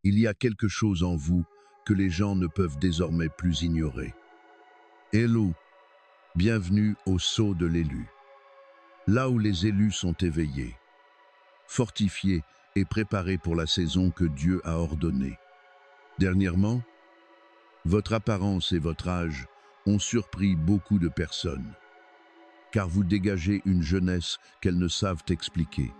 Il y a quelque chose en vous que les gens ne peuvent désormais plus ignorer. Hello, bienvenue au sceau de l'élu. Là où les élus sont éveillés, fortifiés et préparés pour la saison que Dieu a ordonnée. Dernièrement, votre apparence et votre âge ont surpris beaucoup de personnes, car vous dégagez une jeunesse qu'elles ne savent expliquer.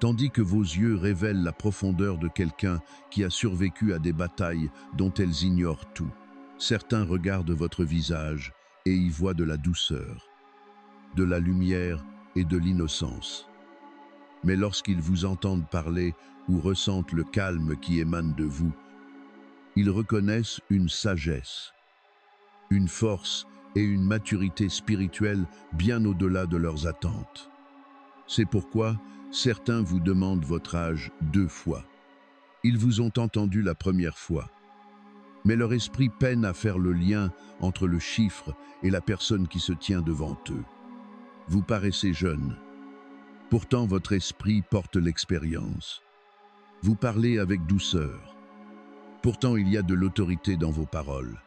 Tandis que vos yeux révèlent la profondeur de quelqu'un qui a survécu à des batailles dont elles ignorent tout. Certains regardent votre visage et y voient de la douceur, de la lumière et de l'innocence. Mais lorsqu'ils vous entendent parler ou ressentent le calme qui émane de vous, ils reconnaissent une sagesse, une force et une maturité spirituelle bien au-delà de leurs attentes. C'est pourquoi certains vous demandent votre âge 2 fois. Ils vous ont entendu la première fois, mais leur esprit peine à faire le lien entre le chiffre et la personne qui se tient devant eux. Vous paraissez jeune, pourtant votre esprit porte l'expérience. Vous parlez avec douceur, pourtant il y a de l'autorité dans vos paroles.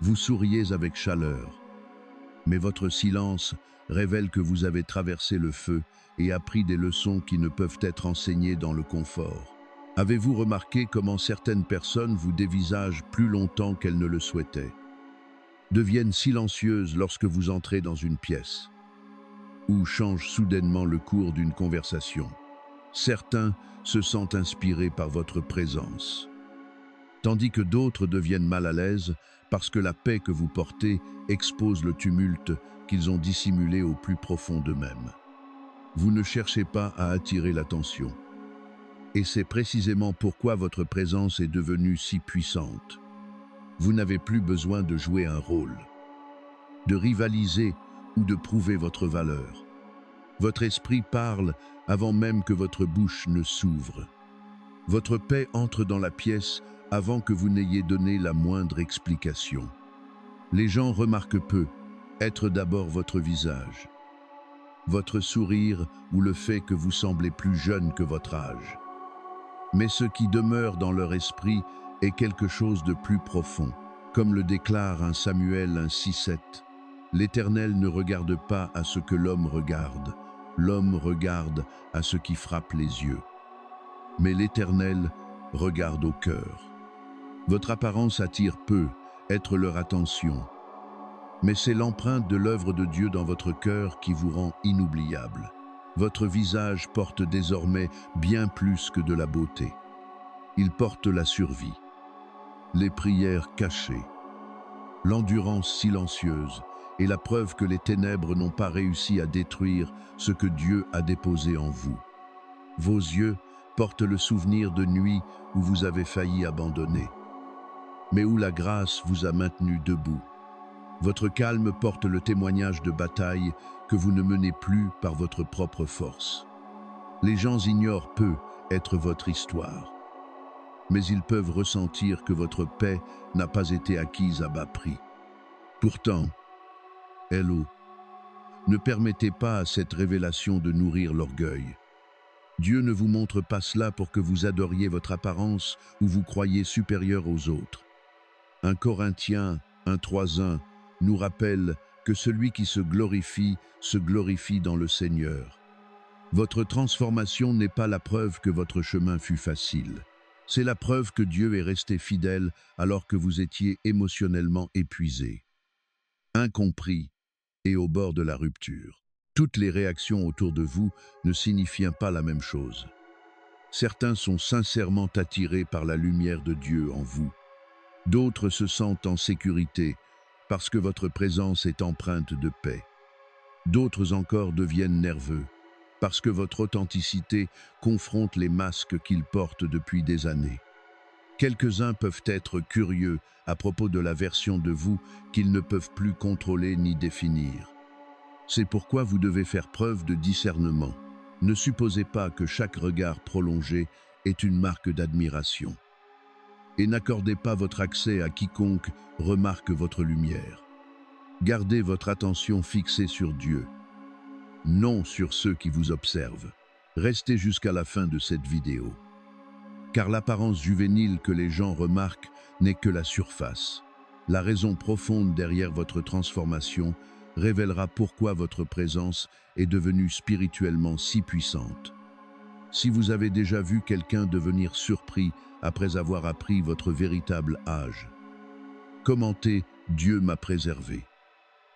Vous souriez avec chaleur, mais votre silence révèle que vous avez traversé le feu et appris des leçons qui ne peuvent être enseignées dans le confort. Avez-vous remarqué comment certaines personnes vous dévisagent plus longtemps qu'elles ne le souhaitaient, deviennent silencieuses lorsque vous entrez dans une pièce, ou changent soudainement le cours d'une conversation? Certains se sentent inspirés par votre présence, tandis que d'autres deviennent mal à l'aise parce que la paix que vous portez expose le tumulte qu'ils ont dissimulé au plus profond d'eux-mêmes. Vous ne cherchez pas à attirer l'attention. Et c'est précisément pourquoi votre présence est devenue si puissante. Vous n'avez plus besoin de jouer un rôle, de rivaliser ou de prouver votre valeur. Votre esprit parle avant même que votre bouche ne s'ouvre. Votre paix entre dans la pièce avant que vous n'ayez donné la moindre explication. Les gens remarquent peu, être d'abord votre visage, votre sourire ou le fait que vous semblez plus jeune que votre âge. Mais ce qui demeure dans leur esprit est quelque chose de plus profond. Comme le déclare un Samuel 1,6-7, l'Éternel ne regarde pas à ce que l'homme regarde, l'homme regarde à ce qui frappe les yeux. Mais l'Éternel regarde au cœur. Votre apparence attire peu, être leur attention. Mais c'est l'empreinte de l'œuvre de Dieu dans votre cœur qui vous rend inoubliable. Votre visage porte désormais bien plus que de la beauté. Il porte la survie, les prières cachées, l'endurance silencieuse et la preuve que les ténèbres n'ont pas réussi à détruire ce que Dieu a déposé en vous. Vos yeux portent le souvenir de nuits où vous avez failli abandonner, mais où la grâce vous a maintenu debout. Votre calme porte le témoignage de batailles que vous ne menez plus par votre propre force. Les gens ignorent peu être votre histoire, mais ils peuvent ressentir que votre paix n'a pas été acquise à bas prix. Pourtant, hello, ne permettez pas à cette révélation de nourrir l'orgueil. Dieu ne vous montre pas cela pour que vous adoriez votre apparence ou vous croyiez supérieur aux autres. 1 Corinthiens 1,3-1 nous rappelle que celui qui se glorifie dans le Seigneur. Votre transformation n'est pas la preuve que votre chemin fut facile. C'est la preuve que Dieu est resté fidèle alors que vous étiez émotionnellement épuisé, incompris et au bord de la rupture. Toutes les réactions autour de vous ne signifient pas la même chose. Certains sont sincèrement attirés par la lumière de Dieu en vous. D'autres se sentent en sécurité parce que votre présence est empreinte de paix. D'autres encore deviennent nerveux parce que votre authenticité confronte les masques qu'ils portent depuis des années. Quelques-uns peuvent être curieux à propos de la version de vous qu'ils ne peuvent plus contrôler ni définir. C'est pourquoi vous devez faire preuve de discernement. Ne supposez pas que chaque regard prolongé est une marque d'admiration. Et n'accordez pas votre accès à quiconque remarque votre lumière. Gardez votre attention fixée sur Dieu, non sur ceux qui vous observent. Restez jusqu'à la fin de cette vidéo. car l'apparence juvénile que les gens remarquent n'est que la surface. La raison profonde derrière votre transformation révélera pourquoi votre présence est devenue spirituellement si puissante. Si vous avez déjà vu quelqu'un devenir surpris après avoir appris votre véritable âge, commentez « Dieu m'a préservé ».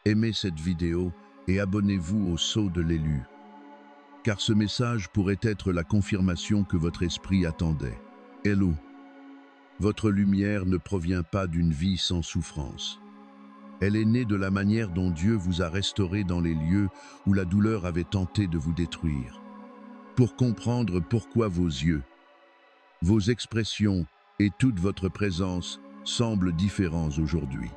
Aimez cette vidéo et abonnez-vous au Sceau de l'élu, car ce message pourrait être la confirmation que votre esprit attendait. Hello. Votre lumière ne provient pas d'une vie sans souffrance. Elle est née de la manière dont Dieu vous a restauré dans les lieux où la douleur avait tenté de vous détruire. Pour comprendre pourquoi vos yeux, vos expressions et toute votre présence semblent différents aujourd'hui,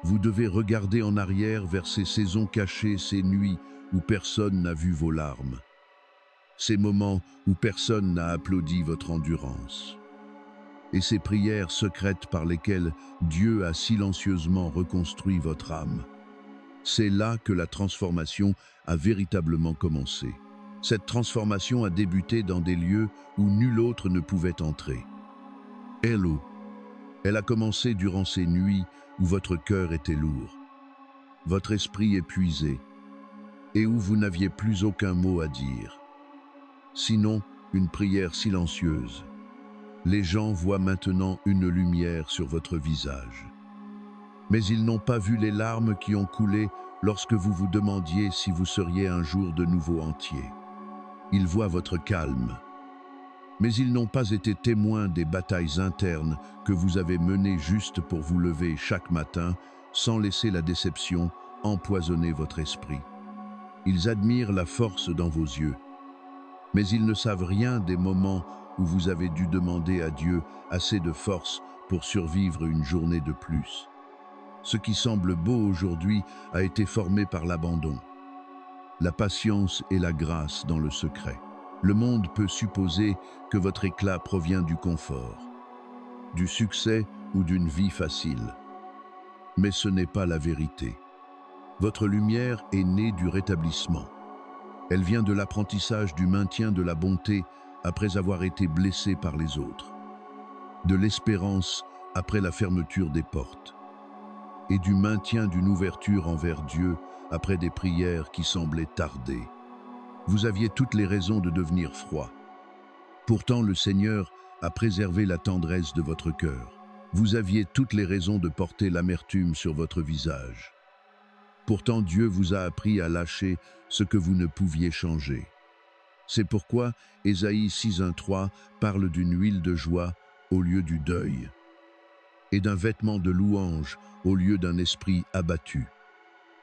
vous devez regarder en arrière vers ces saisons cachées, ces nuits où personne n'a vu vos larmes, ces moments où personne n'a applaudi votre endurance, et ces prières secrètes par lesquelles Dieu a silencieusement reconstruit votre âme. C'est là que la transformation a véritablement commencé. Cette transformation a débuté dans des lieux où nul autre ne pouvait entrer. Hello. Elle a commencé durant ces nuits où votre cœur était lourd, votre esprit épuisé, et où vous n'aviez plus aucun mot à dire. Sinon, une prière silencieuse. Les gens voient maintenant une lumière sur votre visage. Mais ils n'ont pas vu les larmes qui ont coulé lorsque vous vous demandiez si vous seriez un jour de nouveau entier. Ils voient votre calme. Mais ils n'ont pas été témoins des batailles internes que vous avez menées juste pour vous lever chaque matin sans laisser la déception empoisonner votre esprit. Ils admirent la force dans vos yeux, mais ils ne savent rien des moments où vous avez dû demander à Dieu assez de force pour survivre une journée de plus. Ce qui semble beau aujourd'hui a été formé par l'abandon, la patience et la grâce dans le secret. Le monde peut supposer que votre éclat provient du confort, du succès ou d'une vie facile. Mais ce n'est pas la vérité. Votre lumière est née du rétablissement. Elle vient de l'apprentissage du maintien de la bonté après avoir été blessé par les autres, de l'espérance après la fermeture des portes, et du maintien d'une ouverture envers Dieu après des prières qui semblaient tarder. Vous aviez toutes les raisons de devenir froid. Pourtant, le Seigneur a préservé la tendresse de votre cœur. Vous aviez toutes les raisons de porter l'amertume sur votre visage. Pourtant, Dieu vous a appris à lâcher ce que vous ne pouviez changer. C'est pourquoi Ésaïe 6:1-3 parle d'une huile de joie au lieu du deuil, et d'un vêtement de louange au lieu d'un esprit abattu.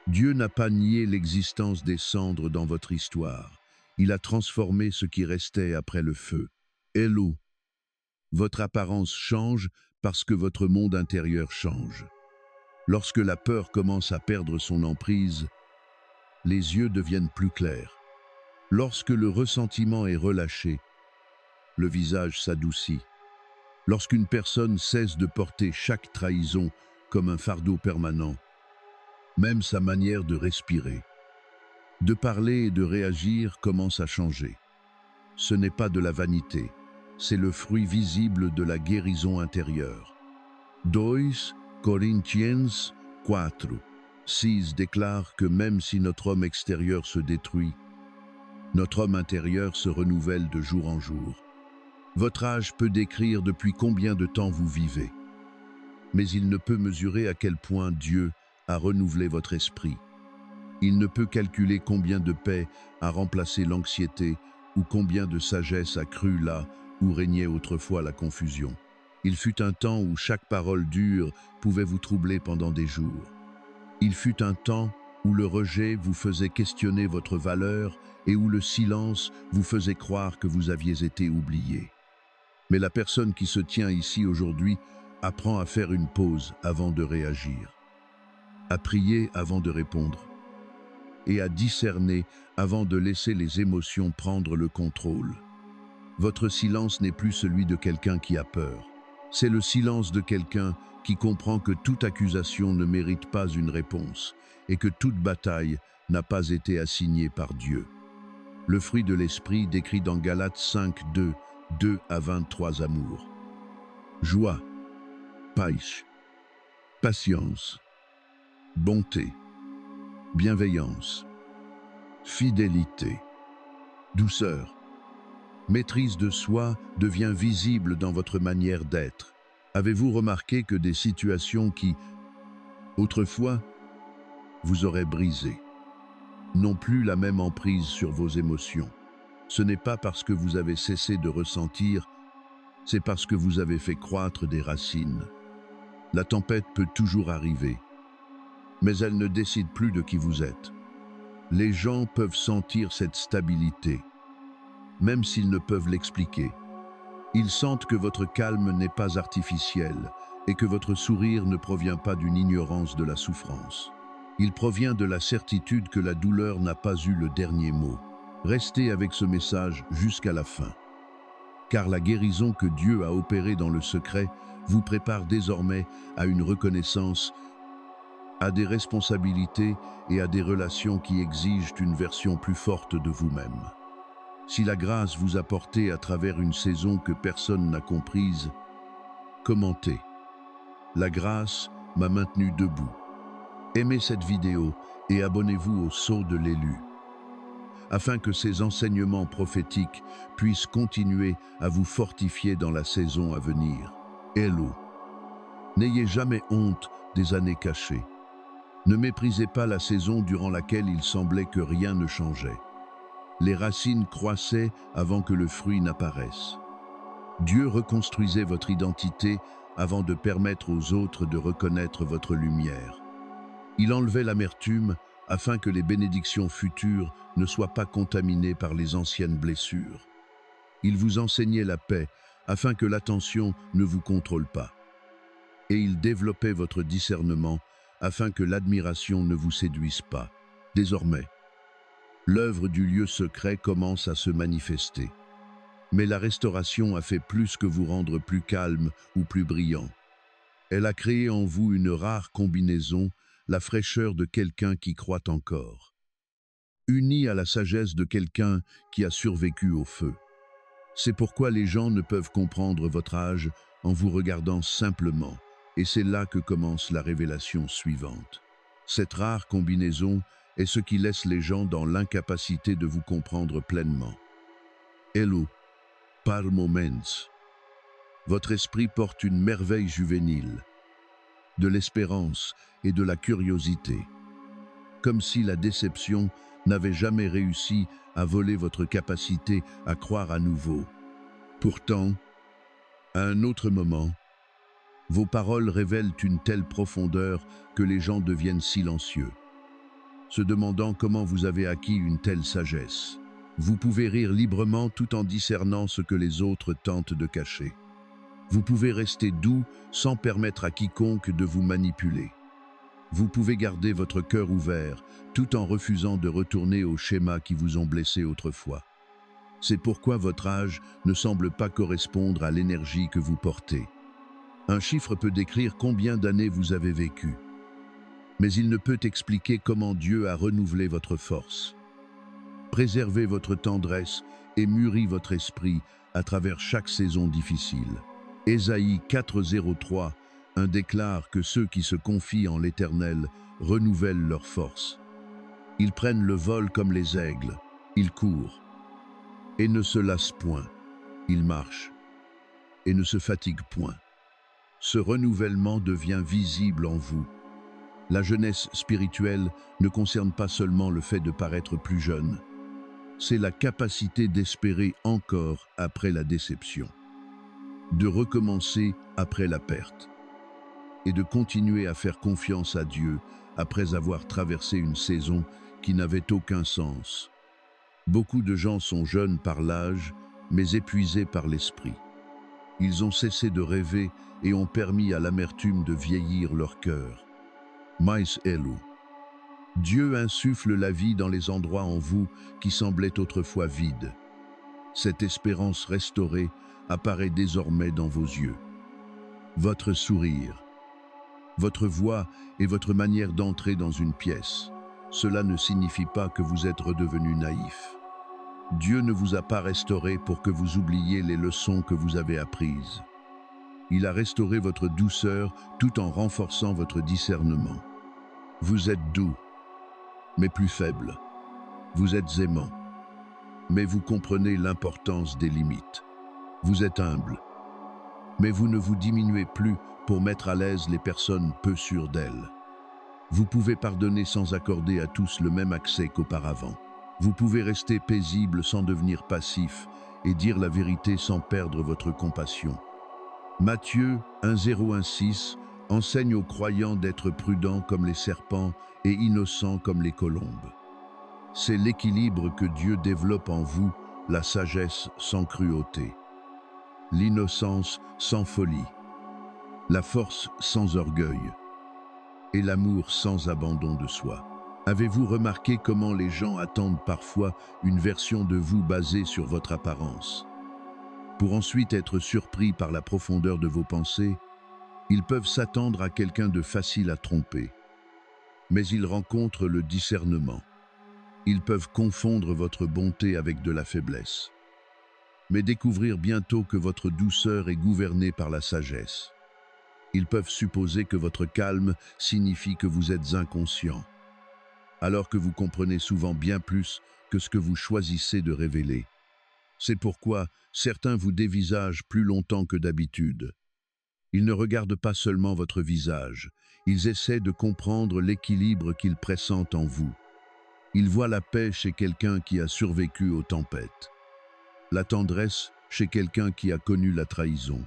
Dieu n'a pas nié l'existence des cendres dans votre histoire. Il a transformé ce qui restait après le feu. Hello. Votre apparence change parce que votre monde intérieur change. Lorsque la peur commence à perdre son emprise, les yeux deviennent plus clairs. Lorsque le ressentiment est relâché, le visage s'adoucit. Lorsqu'une personne cesse de porter chaque trahison comme un fardeau permanent, même sa manière de respirer, de parler et de réagir commence à changer. Ce n'est pas de la vanité, c'est le fruit visible de la guérison intérieure. 2 Corinthiens 4:6 déclare que même si notre homme extérieur se détruit, notre homme intérieur se renouvelle de jour en jour. Votre âge peut décrire depuis combien de temps vous vivez, mais il ne peut mesurer à quel point Dieu a renouvelé votre esprit. Il ne peut calculer combien de paix a remplacé l'anxiété ou combien de sagesse a cru là où régnait autrefois la confusion. Il fut un temps où chaque parole dure pouvait vous troubler pendant des jours. Il fut un temps où le rejet vous faisait questionner votre valeur et où le silence vous faisait croire que vous aviez été oublié. Mais la personne qui se tient ici aujourd'hui apprend à faire une pause avant de réagir, à prier avant de répondre, et à discerner avant de laisser les émotions prendre le contrôle. Votre silence n'est plus celui de quelqu'un qui a peur. C'est le silence de quelqu'un qui comprend que toute accusation ne mérite pas une réponse et que toute bataille n'a pas été assignée par Dieu. Le fruit de l'esprit décrit dans Galates 5:2 2 à 23 amours. Joie, paix, patience, bonté, bienveillance, fidélité, douceur. Maîtrise de soi devient visible dans votre manière d'être. Avez-vous remarqué que des situations qui, autrefois, vous auraient brisé, n'ont plus la même emprise sur vos émotions? Ce n'est pas parce que vous avez cessé de ressentir, c'est parce que vous avez fait croître des racines. La tempête peut toujours arriver, mais elle ne décide plus de qui vous êtes. Les gens peuvent sentir cette stabilité, même s'ils ne peuvent l'expliquer. Ils sentent que votre calme n'est pas artificiel et que votre sourire ne provient pas d'une ignorance de la souffrance. Il provient de la certitude que la douleur n'a pas eu le dernier mot. Restez avec ce message jusqu'à la fin. Car la guérison que Dieu a opérée dans le secret vous prépare désormais à une reconnaissance, à des responsabilités et à des relations qui exigent une version plus forte de vous-même. Si la grâce vous a porté à travers une saison que personne n'a comprise, commentez. La grâce m'a maintenu debout. Aimez cette vidéo et abonnez-vous au Sceau de l'élu, afin que ces enseignements prophétiques puissent continuer à vous fortifier dans la saison à venir. Hello. N'ayez jamais honte des années cachées. Ne méprisez pas la saison durant laquelle il semblait que rien ne changeait. Les racines croissaient avant que le fruit n'apparaisse. Dieu reconstruisait votre identité avant de permettre aux autres de reconnaître votre lumière. Il enlevait l'amertume afin que les bénédictions futures ne soient pas contaminées par les anciennes blessures. Il vous enseignait la paix afin que l'attention ne vous contrôle pas. Et il développait votre discernement afin que l'admiration ne vous séduise pas. Désormais, l'œuvre du lieu secret commence à se manifester. Mais la restauration a fait plus que vous rendre plus calme ou plus brillant. Elle a créé en vous une rare combinaison, la fraîcheur de quelqu'un qui croit encore, unie à la sagesse de quelqu'un qui a survécu au feu. C'est pourquoi les gens ne peuvent comprendre votre âge en vous regardant simplement, et c'est là que commence la révélation suivante. Cette rare combinaison est ce qui laisse les gens dans l'incapacité de vous comprendre pleinement. Hello, par moments. Votre esprit porte une merveille juvénile, de l'espérance et de la curiosité, comme si la déception n'avait jamais réussi à voler votre capacité à croire à nouveau. Pourtant, à un autre moment, vos paroles révèlent une telle profondeur que les gens deviennent silencieux, se demandant comment vous avez acquis une telle sagesse. Vous pouvez rire librement tout en discernant ce que les autres tentent de cacher. Vous pouvez rester doux sans permettre à quiconque de vous manipuler. Vous pouvez garder votre cœur ouvert tout en refusant de retourner aux schémas qui vous ont blessé autrefois. C'est pourquoi votre âge ne semble pas correspondre à l'énergie que vous portez. Un chiffre peut décrire combien d'années vous avez vécu, mais il ne peut expliquer comment Dieu a renouvelé votre force. Préservez votre tendresse et mûrit votre esprit à travers chaque saison difficile. Ésaïe 4:03 déclare que ceux qui se confient en l'Éternel renouvellent leur force. Ils prennent le vol comme les aigles, ils courent et ne se lassent point, ils marchent et ne se fatiguent point. Ce renouvellement devient visible en vous. La jeunesse spirituelle ne concerne pas seulement le fait de paraître plus jeune, c'est la capacité d'espérer encore après la déception, de recommencer après la perte et de continuer à faire confiance à Dieu après avoir traversé une saison qui n'avait aucun sens. Beaucoup de gens sont jeunes par l'âge, mais épuisés par l'esprit. Ils ont cessé de rêver et ont permis à l'amertume de vieillir leur cœur. Mais hello. Dieu insuffle la vie dans les endroits en vous qui semblaient autrefois vides. Cette espérance restaurée apparaît désormais dans vos yeux. Votre sourire, votre voix et votre manière d'entrer dans une pièce, cela ne signifie pas que vous êtes redevenu naïf. Dieu ne vous a pas restauré pour que vous oubliez les leçons que vous avez apprises. Il a restauré votre douceur tout en renforçant votre discernement. Vous êtes doux, mais plus faible. Vous êtes aimant, mais vous comprenez l'importance des limites. Vous êtes humble, mais vous ne vous diminuez plus pour mettre à l'aise les personnes peu sûres d'elles. Vous pouvez pardonner sans accorder à tous le même accès qu'auparavant. Vous pouvez rester paisible sans devenir passif et dire la vérité sans perdre votre compassion. Matthieu 1,016 enseigne aux croyants d'être prudents comme les serpents et innocents comme les colombes. C'est l'équilibre que Dieu développe en vous, la sagesse sans cruauté, l'innocence sans folie, la force sans orgueil et l'amour sans abandon de soi. Avez-vous remarqué comment les gens attendent parfois une version de vous basée sur votre apparence? Pour ensuite être surpris par la profondeur de vos pensées, ils peuvent s'attendre à quelqu'un de facile à tromper. Mais ils rencontrent le discernement. Ils peuvent confondre votre bonté avec de la faiblesse. Mais découvrir bientôt que votre douceur est gouvernée par la sagesse. Ils peuvent supposer que votre calme signifie que vous êtes inconscient, alors que vous comprenez souvent bien plus que ce que vous choisissez de révéler. C'est pourquoi certains vous dévisagent plus longtemps que d'habitude. Ils ne regardent pas seulement votre visage, ils essaient de comprendre l'équilibre qu'ils pressentent en vous. Ils voient la paix chez quelqu'un qui a survécu aux tempêtes, la tendresse chez quelqu'un qui a connu la trahison,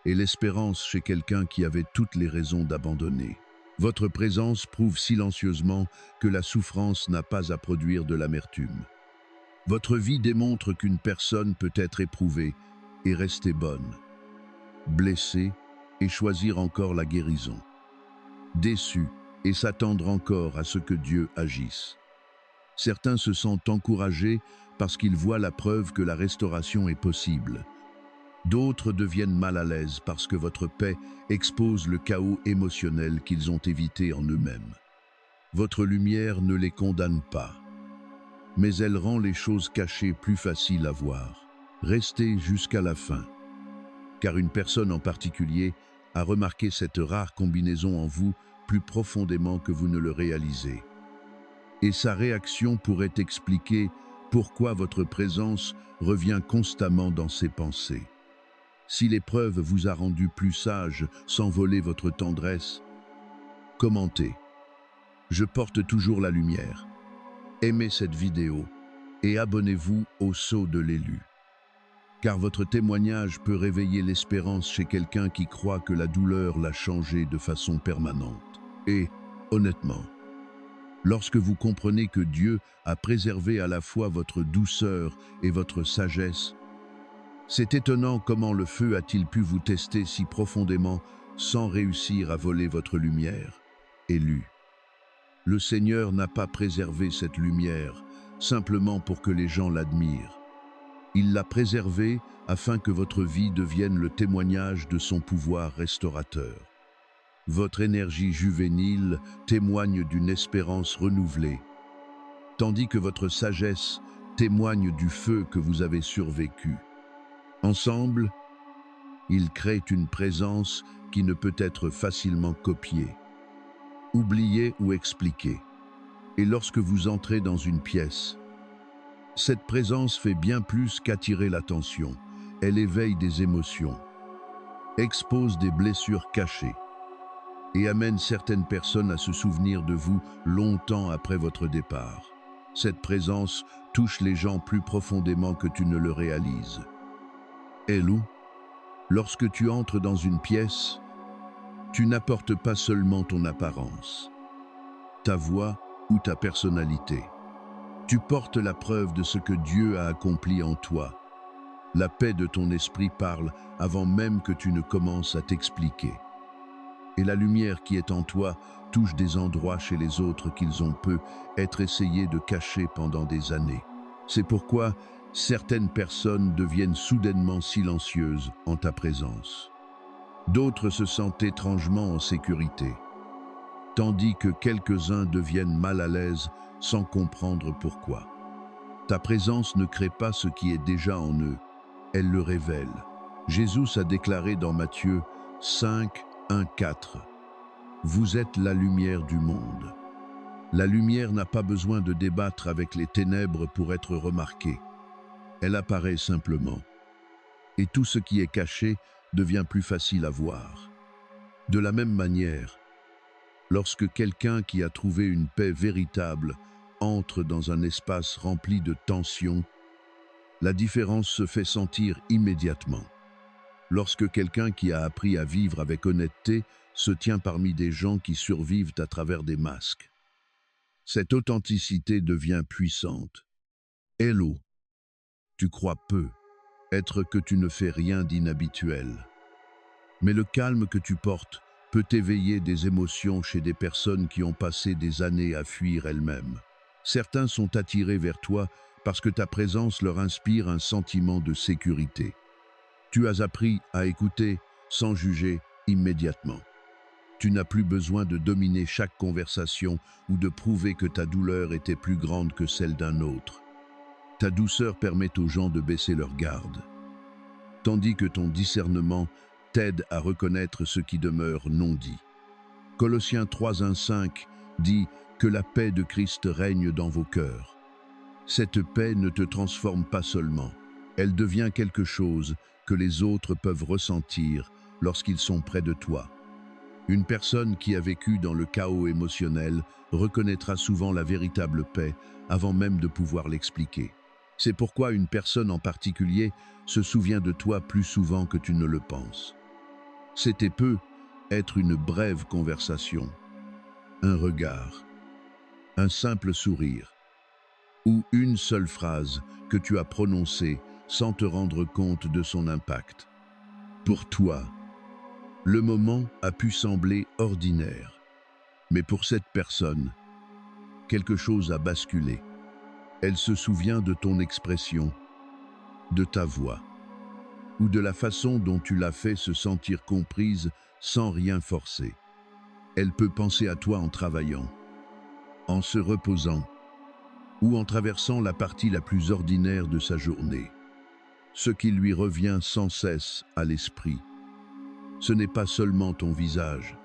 et l'espérance chez quelqu'un qui avait toutes les raisons d'abandonner. Votre présence prouve silencieusement que la souffrance n'a pas à produire de l'amertume. Votre vie démontre qu'une personne peut être éprouvée et rester bonne, blessée et choisir encore la guérison, déçue et s'attendre encore à ce que Dieu agisse. Certains se sentent encouragés parce qu'ils voient la preuve que la restauration est possible. D'autres deviennent mal à l'aise parce que votre paix expose le chaos émotionnel qu'ils ont évité en eux-mêmes. Votre lumière ne les condamne pas, mais elle rend les choses cachées plus faciles à voir. Restez jusqu'à la fin, car une personne en particulier a remarqué cette rare combinaison en vous plus profondément que vous ne le réalisez. Et sa réaction pourrait expliquer pourquoi votre présence revient constamment dans ses pensées. Si l'épreuve vous a rendu plus sage sans voler votre tendresse, commentez. Je porte toujours la lumière. Aimez cette vidéo et abonnez-vous au Sceau de l'élu. Car votre témoignage peut réveiller l'espérance chez quelqu'un qui croit que la douleur l'a changé de façon permanente. Et, honnêtement, lorsque vous comprenez que Dieu a préservé à la fois votre douceur et votre sagesse, c'est étonnant comment le feu a-t-il pu vous tester si profondément sans réussir à voler votre lumière. Élu. Le Seigneur n'a pas préservé cette lumière simplement pour que les gens l'admirent. Il l'a préservée afin que votre vie devienne le témoignage de son pouvoir restaurateur. Votre énergie juvénile témoigne d'une espérance renouvelée, tandis que votre sagesse témoigne du feu que vous avez survécu. Ensemble, ils créent une présence qui ne peut être facilement copiée, oubliée ou expliquée. Et lorsque vous entrez dans une pièce, cette présence fait bien plus qu'attirer l'attention. Elle éveille des émotions, expose des blessures cachées et amène certaines personnes à se souvenir de vous longtemps après votre départ. Cette présence touche les gens plus profondément que tu ne le réalises. Elou, lorsque tu entres dans une pièce, tu n'apportes pas seulement ton apparence, ta voix ou ta personnalité. Tu portes la preuve de ce que Dieu a accompli en toi. La paix de ton esprit parle avant même que tu ne commences à t'expliquer. Et la lumière qui est en toi touche des endroits chez les autres qu'ils ont pu être essayés de cacher pendant des années. C'est pourquoi certaines personnes deviennent soudainement silencieuses en ta présence. D'autres se sentent étrangement en sécurité, tandis que quelques-uns deviennent mal à l'aise sans comprendre pourquoi. Ta présence ne crée pas ce qui est déjà en eux, elle le révèle. Jésus a déclaré dans Matthieu 5, 1, 4 « Vous êtes la lumière du monde ». La lumière n'a pas besoin de débattre avec les ténèbres pour être remarquée. Elle apparaît simplement. Et tout ce qui est caché devient plus facile à voir. De la même manière, lorsque quelqu'un qui a trouvé une paix véritable entre dans un espace rempli de tension, la différence se fait sentir immédiatement. Lorsque quelqu'un qui a appris à vivre avec honnêteté se tient parmi des gens qui survivent à travers des masques, cette authenticité devient puissante. Hello, tu crois peu être que tu ne fais rien d'inhabituel. Mais le calme que tu portes peut éveiller des émotions chez des personnes qui ont passé des années à fuir elles-mêmes. Certains sont attirés vers toi parce que ta présence leur inspire un sentiment de sécurité. Tu as appris à écouter sans juger immédiatement. Tu n'as plus besoin de dominer chaque conversation ou de prouver que ta douleur était plus grande que celle d'un autre. Ta douceur permet aux gens de baisser leur garde, tandis que ton discernement t'aide à reconnaître ce qui demeure non dit. Colossiens 3, 1, 5 dit que la paix de Christ règne dans vos cœurs. Cette paix ne te transforme pas seulement, elle devient quelque chose que les autres peuvent ressentir lorsqu'ils sont près de toi. Une personne qui a vécu dans le chaos émotionnel reconnaîtra souvent la véritable paix avant même de pouvoir l'expliquer. C'est pourquoi une personne en particulier se souvient de toi plus souvent que tu ne le penses. C'était peu être une brève conversation, un regard, un simple sourire, ou une seule phrase que tu as prononcée sans te rendre compte de son impact. Pour toi, le moment a pu sembler ordinaire, mais pour cette personne, quelque chose a basculé. Elle se souvient de ton expression, de ta voix, ou de la façon dont tu l'as fait se sentir comprise sans rien forcer. Elle peut penser à toi en travaillant, en se reposant, ou en traversant la partie la plus ordinaire de sa journée. Ce qui lui revient sans cesse à l'esprit, ce n'est pas seulement ton visage,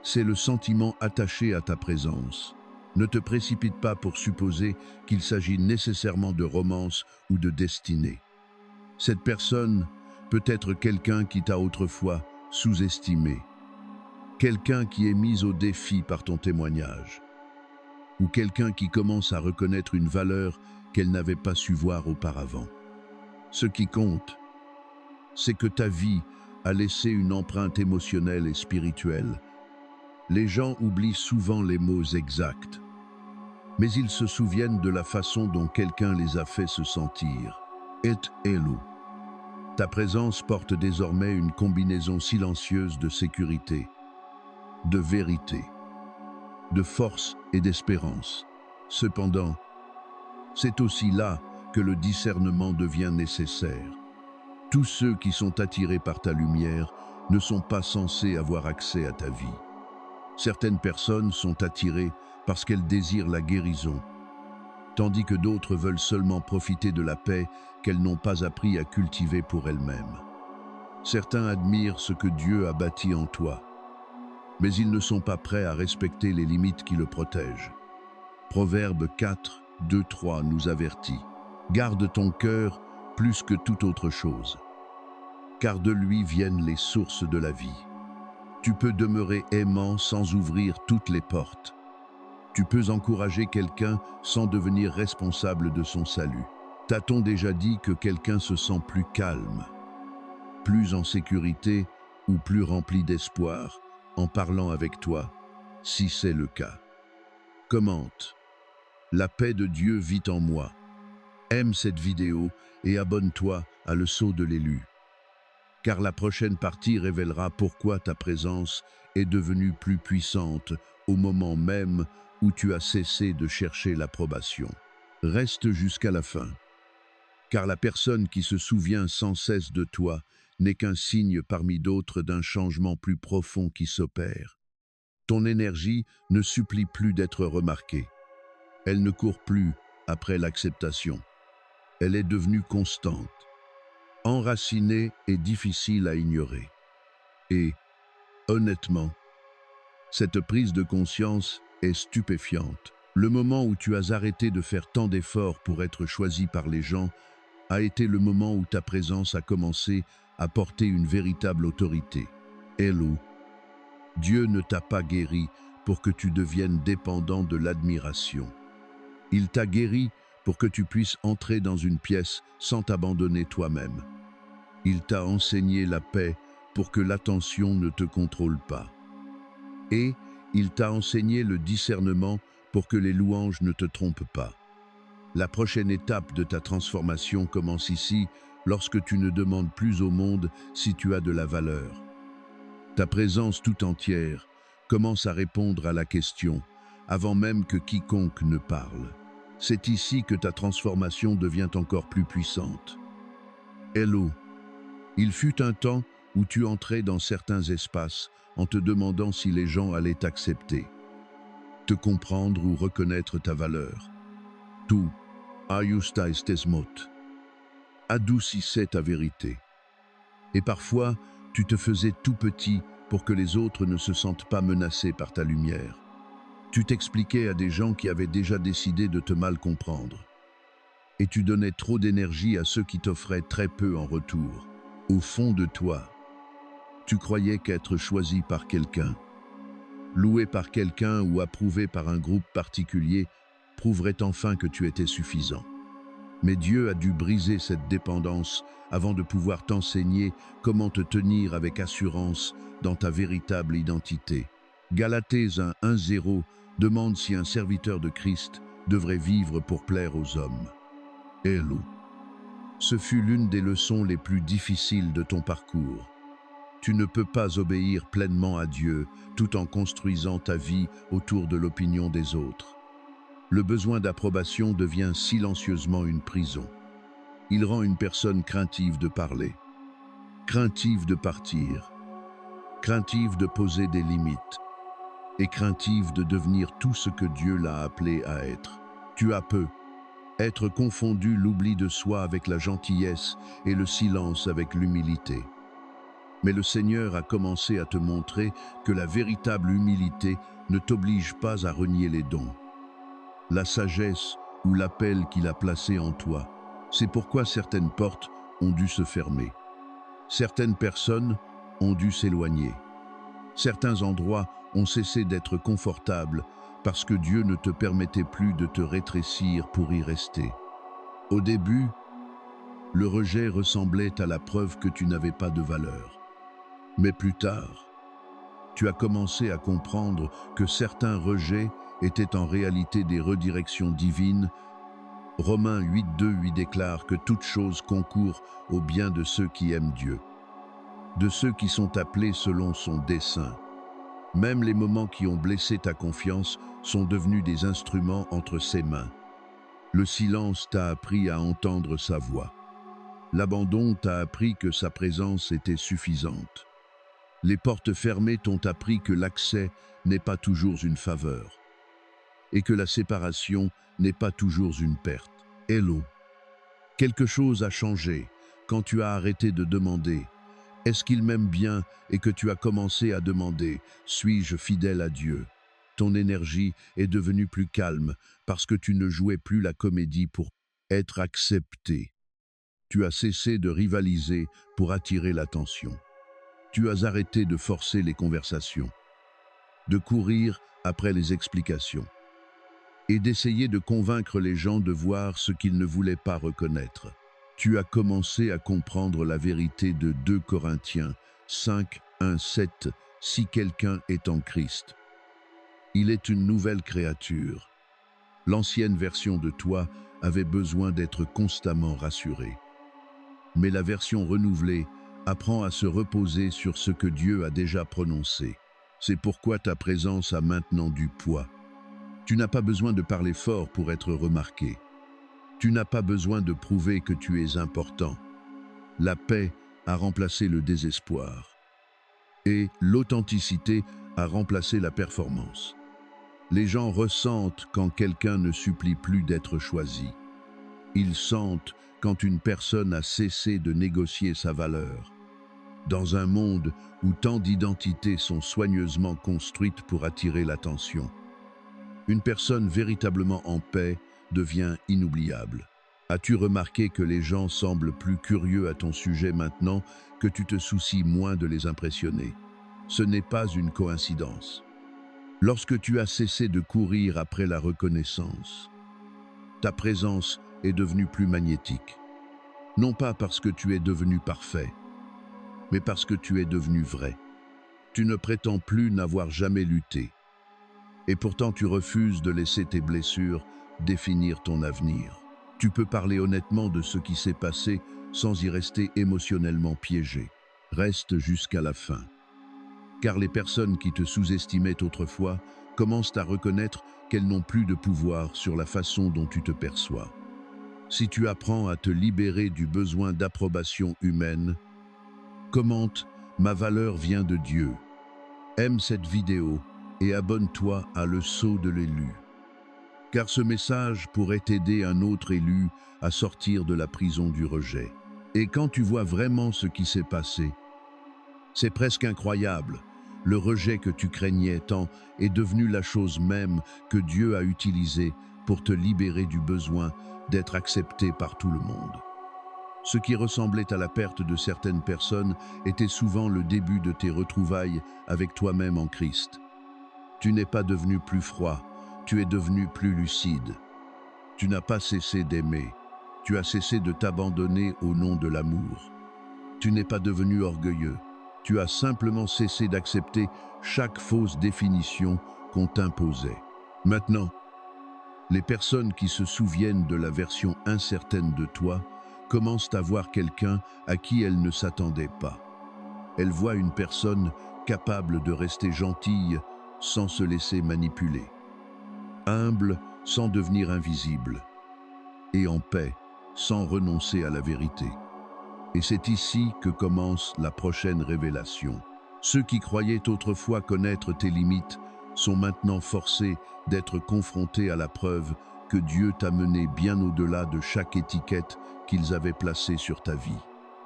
c'est le sentiment attaché à ta présence. Ne te précipite pas pour supposer qu'il s'agit nécessairement de romance ou de destinée. Cette personne peut être quelqu'un qui t'a autrefois sous-estimé, quelqu'un qui est mis au défi par ton témoignage, ou quelqu'un qui commence à reconnaître une valeur qu'elle n'avait pas su voir auparavant. Ce qui compte, c'est que ta vie a laissé une empreinte émotionnelle et spirituelle. Les gens oublient souvent les mots exacts, mais ils se souviennent de la façon dont quelqu'un les a fait se sentir. Et hello. Ta présence porte désormais une combinaison silencieuse de sécurité, de vérité, de force et d'espérance. Cependant, c'est aussi là que le discernement devient nécessaire. Tous ceux qui sont attirés par ta lumière ne sont pas censés avoir accès à ta vie. Certaines personnes sont attirées parce qu'elles désirent la guérison, tandis que d'autres veulent seulement profiter de la paix qu'elles n'ont pas appris à cultiver pour elles-mêmes. Certains admirent ce que Dieu a bâti en toi, mais ils ne sont pas prêts à respecter les limites qui le protègent. Proverbe 4, 2, 3 nous avertit. Garde ton cœur plus que toute autre chose, car de lui viennent les sources de la vie. Tu peux demeurer aimant sans ouvrir toutes les portes. Tu peux encourager quelqu'un sans devenir responsable de son salut. T'a-t-on déjà dit que quelqu'un se sent plus calme, plus en sécurité ou plus rempli d'espoir en parlant avec toi, si c'est le cas? Commente. La paix de Dieu vit en moi. Aime cette vidéo et abonne-toi à Le Sceau de l'Élu, car la prochaine partie révélera pourquoi ta présence est devenue plus puissante au moment même où tu as cessé de chercher l'approbation. Reste jusqu'à la fin, car la personne qui se souvient sans cesse de toi n'est qu'un signe parmi d'autres d'un changement plus profond qui s'opère. Ton énergie ne supplie plus d'être remarquée. Elle ne court plus après l'acceptation. Elle est devenue constante, enracinée et difficile à ignorer. Et, honnêtement, cette prise de conscience est stupéfiante. Le moment où tu as arrêté de faire tant d'efforts pour être choisi par les gens a été le moment où ta présence a commencé à porter une véritable autorité. Hello, Dieu ne t'a pas guéri pour que tu deviennes dépendant de l'admiration. Il t'a guéri pour que tu puisses entrer dans une pièce sans t'abandonner toi-même. Il t'a enseigné la paix pour que l'attention ne te contrôle pas. Et il t'a enseigné le discernement pour que les louanges ne te trompent pas. La prochaine étape de ta transformation commence ici, lorsque tu ne demandes plus au monde si tu as de la valeur. Ta présence tout entière commence à répondre à la question, avant même que quiconque ne parle. C'est ici que ta transformation devient encore plus puissante. Hello, il fut un temps où tu entrais dans certains espaces en te demandant si les gens allaient t'accepter, te comprendre ou reconnaître ta valeur. Tout, ajustais tes mots, adoucissait ta vérité. Et parfois, tu te faisais tout petit pour que les autres ne se sentent pas menacés par ta lumière. Tu t'expliquais à des gens qui avaient déjà décidé de te mal comprendre. Et tu donnais trop d'énergie à ceux qui t'offraient très peu en retour. Au fond de toi, tu croyais qu'être choisi par quelqu'un, loué par quelqu'un ou approuvé par un groupe particulier prouverait enfin que tu étais suffisant. Mais Dieu a dû briser cette dépendance avant de pouvoir t'enseigner comment te tenir avec assurance dans ta véritable identité. Galatées 1:0 demande si un serviteur de Christ devrait vivre pour plaire aux hommes. Hello. Ce fut l'une des leçons les plus difficiles de ton parcours. Tu ne peux pas obéir pleinement à Dieu tout en construisant ta vie autour de l'opinion des autres. Le besoin d'approbation devient silencieusement une prison. Il rend une personne craintive de parler, craintive de partir, craintive de poser des limites et craintive de devenir tout ce que Dieu l'a appelé à être. Tu as peu. Être confondu l'oubli de soi avec la gentillesse et le silence avec l'humilité. Mais le Seigneur a commencé à te montrer que la véritable humilité ne t'oblige pas à renier les dons, la sagesse ou l'appel qu'il a placé en toi. C'est pourquoi certaines portes ont dû se fermer. Certaines personnes ont dû s'éloigner. Certains endroits ont cessé d'être confortables parce que Dieu ne te permettait plus de te rétrécir pour y rester. Au début, le rejet ressemblait à la preuve que tu n'avais pas de valeur. Mais plus tard, tu as commencé à comprendre que certains rejets étaient en réalité des redirections divines. Romains 8:2 déclare que toute chose concourt au bien de ceux qui aiment Dieu, de ceux qui sont appelés selon son dessein. Même les moments qui ont blessé ta confiance sont devenus des instruments entre ses mains. Le silence t'a appris à entendre sa voix. L'abandon t'a appris que sa présence était suffisante. Les portes fermées t'ont appris que l'accès n'est pas toujours une faveur et que la séparation n'est pas toujours une perte. Hello. Quelque chose a changé quand tu as arrêté de demander « Est-ce qu'il m'aime bien ?» et que tu as commencé à demander « Suis-je fidèle à Dieu ?» Ton énergie est devenue plus calme parce que tu ne jouais plus la comédie pour être accepté. Tu as cessé de rivaliser pour attirer l'attention. Tu as arrêté de forcer les conversations, de courir après les explications et d'essayer de convaincre les gens de voir ce qu'ils ne voulaient pas reconnaître. Tu as commencé à comprendre la vérité de 2 Corinthiens 5:1-7. Si quelqu'un est en Christ, il est une nouvelle créature. L'ancienne version de toi avait besoin d'être constamment rassurée. Mais la version renouvelée apprend à se reposer sur ce que Dieu a déjà prononcé. C'est pourquoi ta présence a maintenant du poids. Tu n'as pas besoin de parler fort pour être remarqué. Tu n'as pas besoin de prouver que tu es important. La paix a remplacé le désespoir. Et l'authenticité a remplacé la performance. Les gens ressentent quand quelqu'un ne supplie plus d'être choisi. Ils sentent quand une personne a cessé de négocier sa valeur. Dans un monde où tant d'identités sont soigneusement construites pour attirer l'attention, une personne véritablement en paix devient inoubliable. As-tu remarqué que les gens semblent plus curieux à ton sujet maintenant que tu te soucies moins de les impressionner? Ce n'est pas une coïncidence. Lorsque tu as cessé de courir après la reconnaissance, ta présence est devenue plus magnétique. Non pas parce que tu es devenu parfait, mais parce que tu es devenu vrai. Tu ne prétends plus n'avoir jamais lutté. Et pourtant tu refuses de laisser tes blessures définir ton avenir. Tu peux parler honnêtement de ce qui s'est passé sans y rester émotionnellement piégé. Reste jusqu'à la fin. Car les personnes qui te sous-estimaient autrefois commencent à reconnaître qu'elles n'ont plus de pouvoir sur la façon dont tu te perçois. Si tu apprends à te libérer du besoin d'approbation humaine, commente « Ma valeur vient de Dieu ». Aime cette vidéo et abonne-toi à Le Sceau de l'élu. Car ce message pourrait aider un autre élu à sortir de la prison du rejet. Et quand tu vois vraiment ce qui s'est passé, c'est presque incroyable. Le rejet que tu craignais tant est devenu la chose même que Dieu a utilisée pour te libérer du besoin d'être accepté par tout le monde. Ce qui ressemblait à la perte de certaines personnes était souvent le début de tes retrouvailles avec toi-même en Christ. Tu n'es pas devenu plus froid, tu es devenu plus lucide. Tu n'as pas cessé d'aimer, tu as cessé de t'abandonner au nom de l'amour. Tu n'es pas devenu orgueilleux, tu as simplement cessé d'accepter chaque fausse définition qu'on t'imposait. Maintenant, les personnes qui se souviennent de la version incertaine de toi commencent à voir quelqu'un à qui elles ne s'attendaient pas. Elles voient une personne capable de rester gentille sans se laisser manipuler, humble sans devenir invisible, et en paix sans renoncer à la vérité. Et c'est ici que commence la prochaine révélation. Ceux qui croyaient autrefois connaître tes limites sont maintenant forcés d'être confrontés à la preuve que Dieu t'a mené bien au-delà de chaque étiquette qu'ils avaient placée sur ta vie.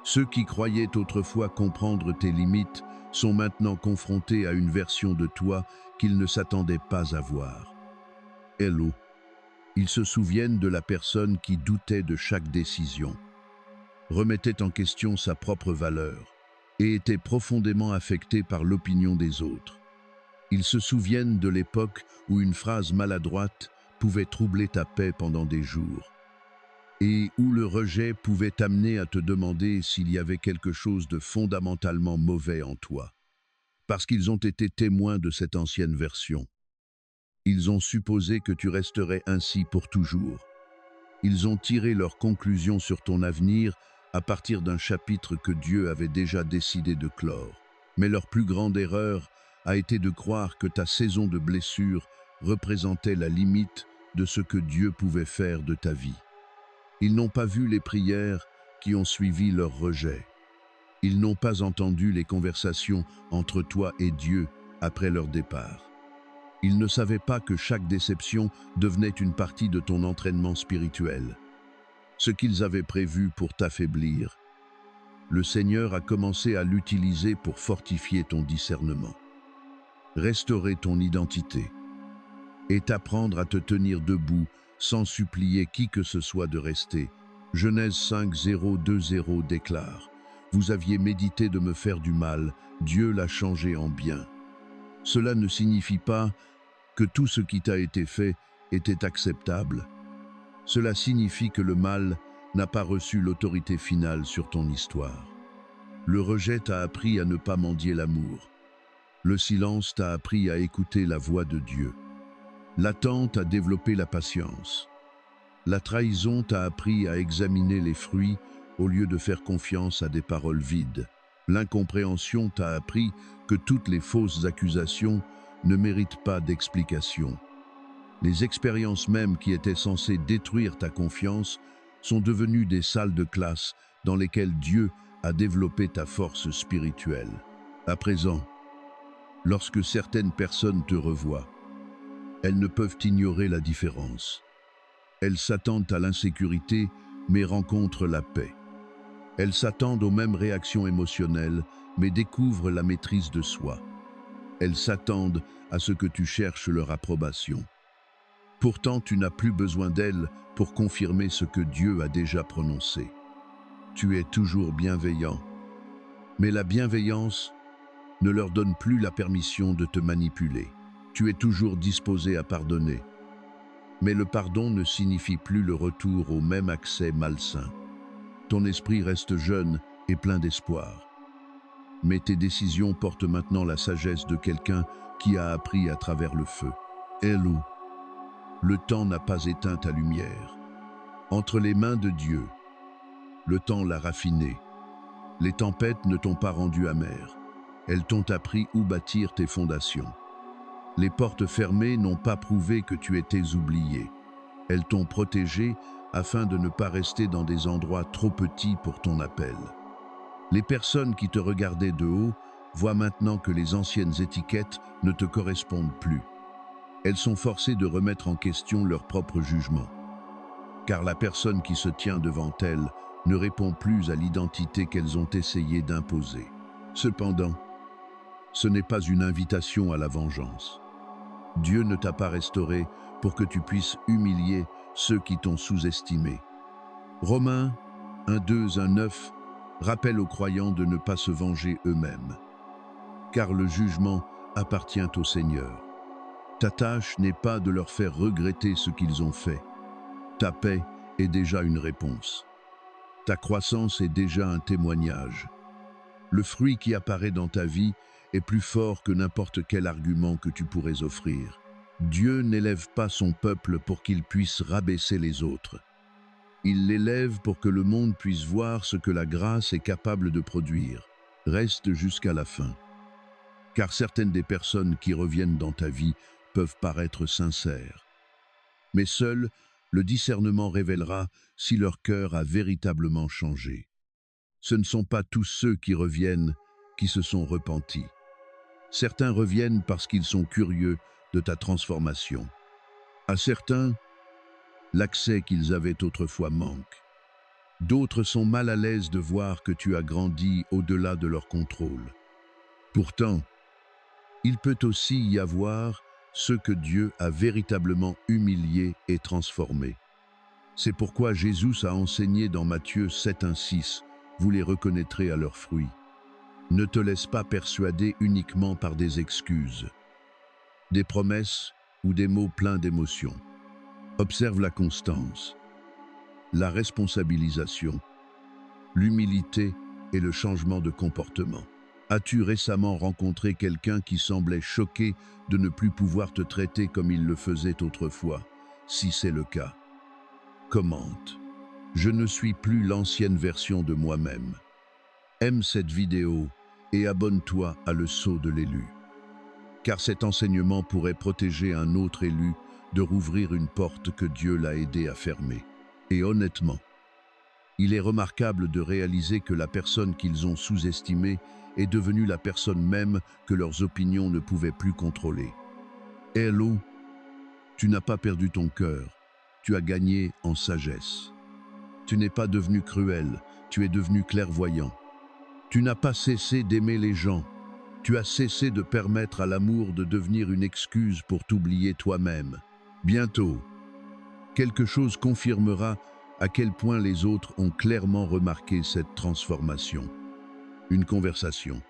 Ceux qui croyaient autrefois comprendre tes limites sont maintenant confrontés à une version de toi qu'ils ne s'attendaient pas à voir. Hello. Ils se souviennent de la personne qui doutait de chaque décision, remettait en question sa propre valeur et était profondément affecté par l'opinion des autres. Ils se souviennent de l'époque où une phrase maladroite pouvait troubler ta paix pendant des jours et où le rejet pouvait t'amener à te demander s'il y avait quelque chose de fondamentalement mauvais en toi. Parce qu'ils ont été témoins de cette ancienne version. Ils ont supposé que tu resterais ainsi pour toujours. Ils ont tiré leurs conclusions sur ton avenir à partir d'un chapitre que Dieu avait déjà décidé de clore. Mais leur plus grande erreur a été de croire que ta saison de blessure représentait la limite de ce que Dieu pouvait faire de ta vie. Ils n'ont pas vu les prières qui ont suivi leur rejet. Ils n'ont pas entendu les conversations entre toi et Dieu après leur départ. Ils ne savaient pas que chaque déception devenait une partie de ton entraînement spirituel. Ce qu'ils avaient prévu pour t'affaiblir, le Seigneur a commencé à l'utiliser pour fortifier ton discernement, restaurer ton identité et t'apprendre à te tenir debout sans supplier qui que ce soit de rester. Genèse 5:0-2-0 déclare « Vous aviez médité de me faire du mal, Dieu l'a changé en bien. » Cela ne signifie pas que tout ce qui t'a été fait était acceptable. Cela signifie que le mal n'a pas reçu l'autorité finale sur ton histoire. Le rejet t'a appris à ne pas mendier l'amour. Le silence t'a appris à écouter la voix de Dieu. L'attente a développé la patience. La trahison t'a appris à examiner les fruits au lieu de faire confiance à des paroles vides. L'incompréhension t'a appris que toutes les fausses accusations ne méritent pas d'explication. Les expériences mêmes qui étaient censées détruire ta confiance sont devenues des salles de classe dans lesquelles Dieu a développé ta force spirituelle. À présent, lorsque certaines personnes te revoient, Elles ne peuvent ignorer la différence. Elles s'attendent à l'insécurité, mais rencontrent la paix. Elles s'attendent aux mêmes réactions émotionnelles, mais découvrent la maîtrise de soi. Elles s'attendent à ce que tu cherches leur approbation. Pourtant, tu n'as plus besoin d'elles pour confirmer ce que Dieu a déjà prononcé. Tu es toujours bienveillant. Mais la bienveillance ne leur donne plus la permission de te manipuler. Tu es toujours disposé à pardonner. Mais le pardon ne signifie plus le retour au même accès malsain. Ton esprit reste jeune et plein d'espoir. Mais tes décisions portent maintenant la sagesse de quelqu'un qui a appris à travers le feu. Elou, le temps n'a pas éteint ta lumière. Entre les mains de Dieu, le temps l'a raffiné. Les tempêtes ne t'ont pas rendu amer. Elles t'ont appris où bâtir tes fondations. Les portes fermées n'ont pas prouvé que tu étais oublié. Elles t'ont protégé afin de ne pas rester dans des endroits trop petits pour ton appel. Les personnes qui te regardaient de haut voient maintenant que les anciennes étiquettes ne te correspondent plus. Elles sont forcées de remettre en question leur propre jugement. Car la personne qui se tient devant elles ne répond plus à l'identité qu'elles ont essayé d'imposer. Cependant, ce n'est pas une invitation à la vengeance. Dieu ne t'a pas restauré pour que tu puisses humilier ceux qui t'ont sous-estimé. Romains 1:2-9 rappelle aux croyants de ne pas se venger eux-mêmes, car le jugement appartient au Seigneur. Ta tâche n'est pas de leur faire regretter ce qu'ils ont fait. Ta paix est déjà une réponse. Ta croissance est déjà un témoignage. Le fruit qui apparaît dans ta vie est plus fort que n'importe quel argument que tu pourrais offrir. Dieu n'élève pas son peuple pour qu'il puisse rabaisser les autres. Il l'élève pour que le monde puisse voir ce que la grâce est capable de produire. Reste jusqu'à la fin. Car certaines des personnes qui reviennent dans ta vie peuvent paraître sincères. Mais seul le discernement révélera si leur cœur a véritablement changé. Ce ne sont pas tous ceux qui reviennent qui se sont repentis. Certains reviennent parce qu'ils sont curieux de ta transformation. À certains, l'accès qu'ils avaient autrefois manque. D'autres sont mal à l'aise de voir que tu as grandi au-delà de leur contrôle. Pourtant, il peut aussi y avoir ceux que Dieu a véritablement humiliés et transformés. C'est pourquoi Jésus a enseigné dans Matthieu 7:6, « Vous les reconnaîtrez à leurs fruits ». Ne te laisse pas persuader uniquement par des excuses, des promesses ou des mots pleins d'émotions. Observe la constance, la responsabilisation, l'humilité et le changement de comportement. As-tu récemment rencontré quelqu'un qui semblait choqué de ne plus pouvoir te traiter comme il le faisait autrefois? Si c'est le cas, commente. Je ne suis plus l'ancienne version de moi-même. Aime cette vidéo et abonne-toi à Le Sceau de l'élu. Car cet enseignement pourrait protéger un autre élu de rouvrir une porte que Dieu l'a aidé à fermer. Et honnêtement, il est remarquable de réaliser que la personne qu'ils ont sous-estimée est devenue la personne même que leurs opinions ne pouvaient plus contrôler. Hello, tu n'as pas perdu ton cœur, tu as gagné en sagesse. Tu n'es pas devenu cruel, tu es devenu clairvoyant. Tu n'as pas cessé d'aimer les gens, tu as cessé de permettre à l'amour de devenir une excuse pour t'oublier toi-même. Bientôt, quelque chose confirmera à quel point les autres ont clairement remarqué cette transformation. Une conversation,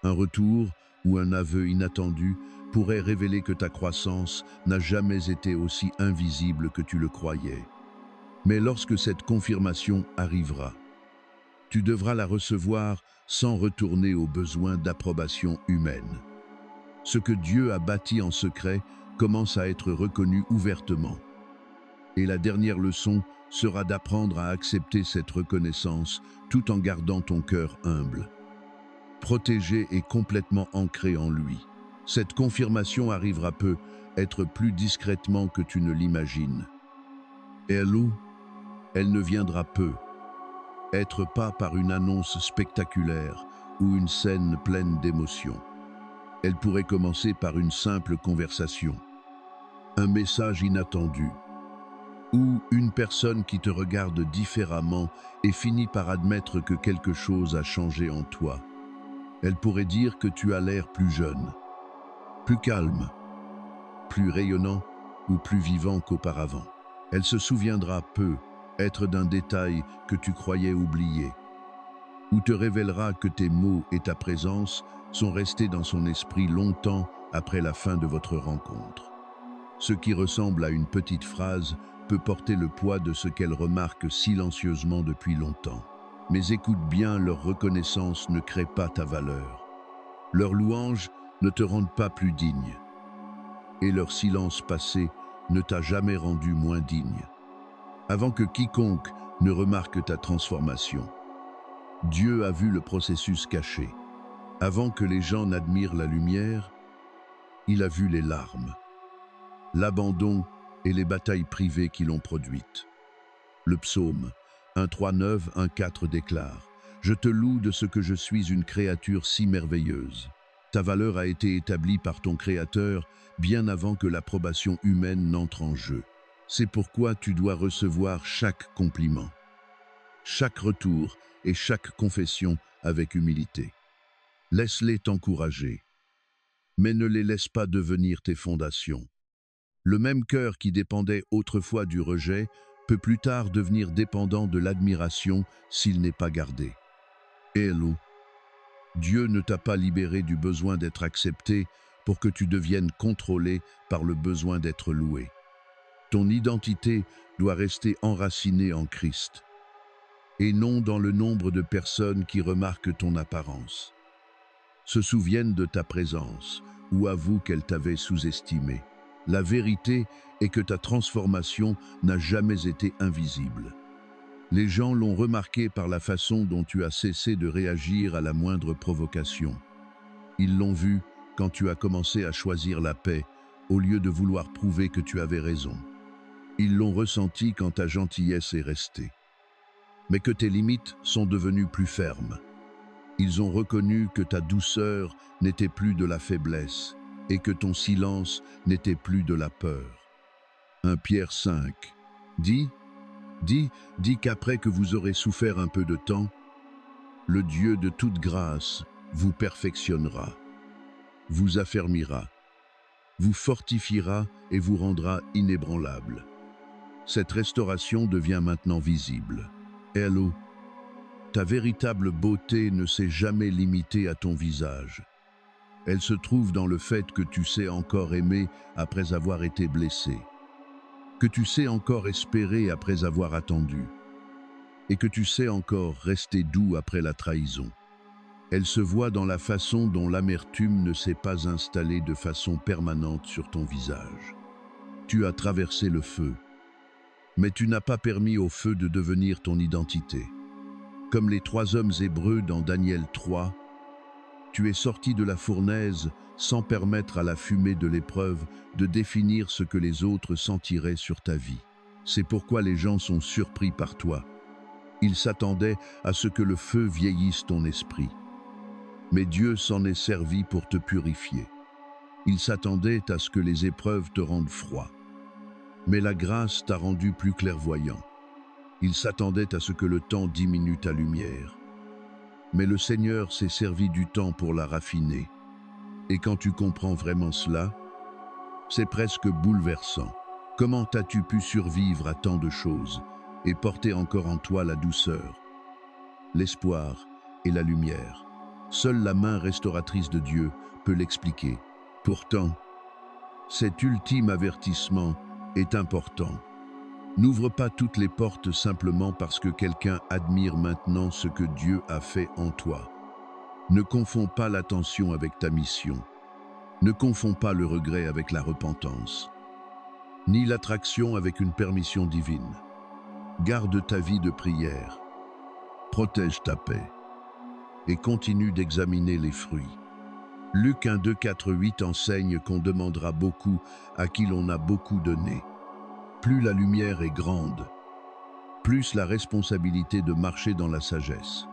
un retour ou un aveu inattendu pourrait révéler que ta croissance n'a jamais été aussi invisible que tu le croyais. Mais lorsque cette confirmation arrivera, tu devras la recevoir sans retourner aux besoins d'approbation humaine. Ce que Dieu a bâti en secret commence à être reconnu ouvertement. Et la dernière leçon sera d'apprendre à accepter cette reconnaissance tout en gardant ton cœur humble, protégé et complètement ancré en lui. Cette confirmation arrivera peu, être plus discrètement que tu ne l'imagines. Elle ne viendra peu, être pas par une annonce spectaculaire ou une scène pleine d'émotions. Elle pourrait commencer par une simple conversation, un message inattendu, ou une personne qui te regarde différemment et finit par admettre que quelque chose a changé en toi. Elle pourrait dire que tu as l'air plus jeune, plus calme, plus rayonnant ou plus vivant qu'auparavant. Elle se souviendra peu, être d'un détail que tu croyais oublier, ou te révélera que tes mots et ta présence sont restés dans son esprit longtemps après la fin de votre rencontre. Ce qui ressemble à une petite phrase peut porter le poids de ce qu'elle remarque silencieusement depuis longtemps. Mais écoute bien, leur reconnaissance ne crée pas ta valeur. Leurs louanges ne te rendent pas plus digne. Et leur silence passé ne t'a jamais rendu moins digne. Avant que quiconque ne remarque ta transformation, Dieu a vu le processus caché. Avant que les gens n'admirent la lumière, il a vu les larmes, l'abandon et les batailles privées qui l'ont produite. Le psaume 1:3-9, 1:4 déclare « Je te loue de ce que je suis une créature si merveilleuse. Ta valeur a été établie par ton Créateur bien avant que l'approbation humaine n'entre en jeu. C'est pourquoi tu dois recevoir chaque compliment, chaque retour et chaque confession avec humilité. Laisse-les t'encourager, mais ne les laisse pas devenir tes fondations. Le même cœur qui dépendait autrefois du rejet peut plus tard devenir dépendant de l'admiration s'il n'est pas gardé. Hello, Dieu ne t'a pas libéré du besoin d'être accepté pour que tu deviennes contrôlé par le besoin d'être loué. Ton identité doit rester enracinée en Christ, et non dans le nombre de personnes qui remarquent ton apparence, se souviennent de ta présence ou avouent qu'elles t'avaient sous-estimé. La vérité est que ta transformation n'a jamais été invisible. Les gens l'ont remarqué par la façon dont tu as cessé de réagir à la moindre provocation. Ils l'ont vu quand tu as commencé à choisir la paix au lieu de vouloir prouver que tu avais raison. Ils l'ont ressenti quand ta gentillesse est restée, mais que tes limites sont devenues plus fermes. Ils ont reconnu que ta douceur n'était plus de la faiblesse et que ton silence n'était plus de la peur. 1 Pierre 5. Dis qu'après que vous aurez souffert un peu de temps, le Dieu de toute grâce vous perfectionnera, vous affermira, vous fortifiera et vous rendra inébranlable. Cette restauration devient maintenant visible. Hello, ta véritable beauté ne s'est jamais limitée à ton visage. Elle se trouve dans le fait que tu sais encore aimer après avoir été blessé, que tu sais encore espérer après avoir attendu, et que tu sais encore rester doux après la trahison. Elle se voit dans la façon dont l'amertume ne s'est pas installée de façon permanente sur ton visage. Tu as traversé le feu, mais tu n'as pas permis au feu de devenir ton identité. Comme les 3 hommes hébreux dans Daniel 3, tu es sorti de la fournaise sans permettre à la fumée de l'épreuve de définir ce que les autres sentiraient sur ta vie. C'est pourquoi les gens sont surpris par toi. Ils s'attendaient à ce que le feu vieillisse ton esprit. Mais Dieu s'en est servi pour te purifier. Il s'attendait à ce que les épreuves te rendent froid. Mais la grâce t'a rendu plus clairvoyant. Il s'attendait à ce que le temps diminue ta lumière. Mais le Seigneur s'est servi du temps pour la raffiner. Et quand tu comprends vraiment cela, c'est presque bouleversant. Comment as-tu pu survivre à tant de choses et porter encore en toi la douceur, l'espoir et la lumière? Seule la main restauratrice de Dieu peut l'expliquer. Pourtant, cet ultime avertissement est important. N'ouvre pas toutes les portes simplement parce que quelqu'un admire maintenant ce que Dieu a fait en toi. Ne confonds pas l'attention avec ta mission. Ne confonds pas le regret avec la repentance, ni l'attraction avec une permission divine. Garde ta vie de prière, protège ta paix et continue d'examiner les fruits. Luc 1, 2, 4, 8 enseigne qu'on demandera beaucoup à qui l'on a beaucoup donné. Plus la lumière est grande, plus la responsabilité de marcher dans la sagesse.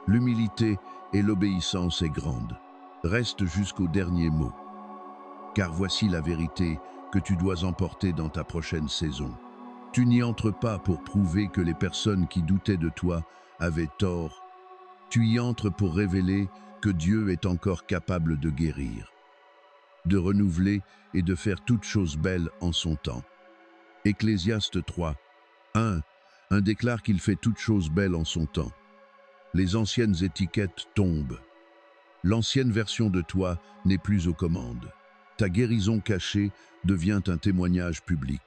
L'humilité et l'obéissance est grande. Reste jusqu'au dernier mot. Car voici la vérité, que tu dois emporter dans ta prochaine saison. Tu n'y entres pas pour prouver que les personnes qui doutaient de toi avaient tort. Tu y entres pour révéler que Dieu est encore capable de guérir, de renouveler et de faire toutes choses belles en son temps. Ecclésiaste 3, 1 déclare qu'il fait toutes choses belles en son temps. Les anciennes étiquettes tombent. L'ancienne version de toi n'est plus aux commandes. Ta guérison cachée devient un témoignage public.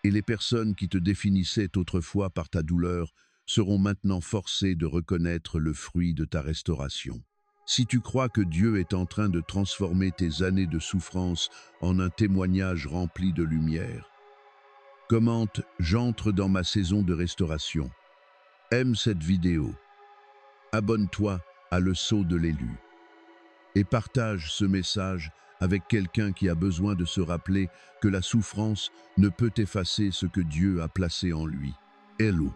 Et les personnes qui te définissaient autrefois par ta douleur seront maintenant forcées de reconnaître le fruit de ta restauration. Si tu crois que Dieu est en train de transformer tes années de souffrance en un témoignage rempli de lumière, commente « J'entre dans ma saison de restauration ». Aime cette vidéo. Abonne-toi à Le Sceau de l'élu et partage ce message avec quelqu'un qui a besoin de se rappeler que la souffrance ne peut effacer ce que Dieu a placé en lui. Hello.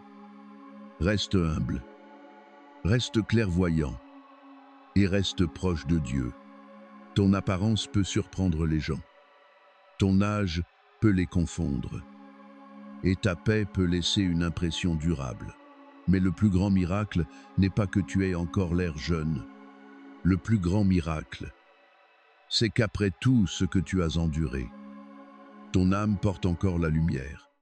Reste humble, reste clairvoyant et reste proche de Dieu. Ton apparence peut surprendre les gens. Ton âge peut les confondre. Et ta paix peut laisser une impression durable. Mais le plus grand miracle n'est pas que tu aies encore l'air jeune. Le plus grand miracle, c'est qu'après tout ce que tu as enduré, ton âme porte encore la lumière.